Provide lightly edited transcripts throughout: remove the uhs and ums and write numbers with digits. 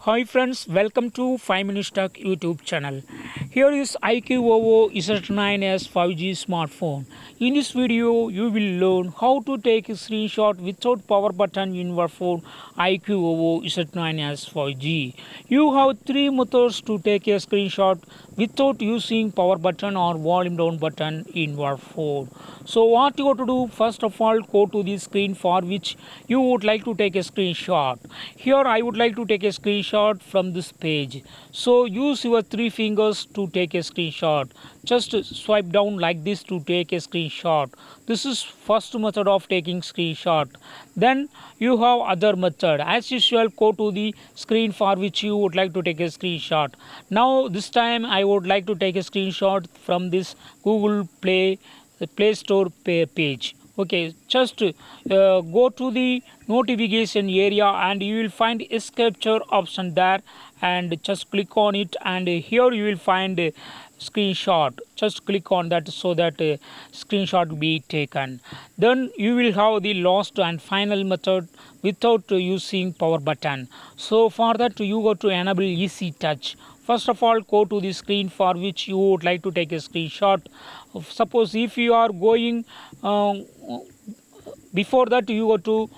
Hi friends, welcome to 5 Minutes Tech YouTube channel. Here is iQOO Z9s 5G smartphone. In this video, you will learn how to take a screenshot without power button in your phone iQOO Z9s 5G. You have three methods to take a screenshot without using power button or volume down button in your phone. So what you have to do, first of all, go to the screen for which you would like to take a screenshot. Here I would like to take a screenshot from this page. So use your three fingers to take a screenshot. Just swipe down like this to take a screenshot. This is first method of taking screenshot. Then you have other method. As usual, go to the screen for which you would like to take a screenshot. Now this time I would like to take a screenshot from this Google Play Store page. Okay, just go to the notification area and you will find a capture option there, and just click on it, and here you will find a screenshot. Just click on that so that screenshot be taken. Then you will have the last and final method without using power button. So for that you go to enable easy touch. First of all, go to the screen for which you would like to take a screenshot. Suppose if you are going before that, you go to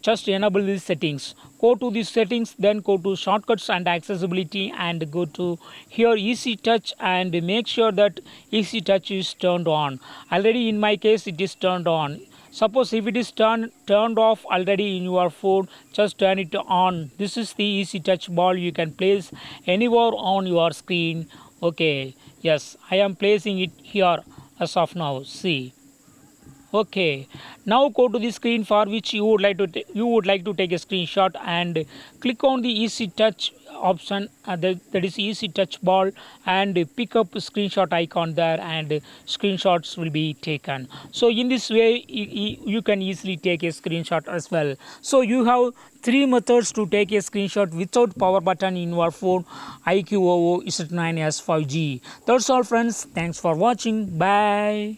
just enable these settings. Go to the settings, then go to shortcuts and accessibility, and go to here easy touch, and make sure that easy touch is turned on. Already in my case it is turned on. Suppose if it is turned off already in your phone, just turn it on. This is the easy touch ball you can place anywhere on your screen. Okay, yes, I am placing it here as of now. See. Okay, now go to the screen for which you would like to take a screenshot, and click on the easy touch option, that is easy touch ball, and pick up screenshot icon there, and screenshots will be taken. So in this way you can easily take a screenshot as well. So you have three methods to take a screenshot without power button in your phone iQOO Z9s 5G. That's all friends, thanks for watching, bye.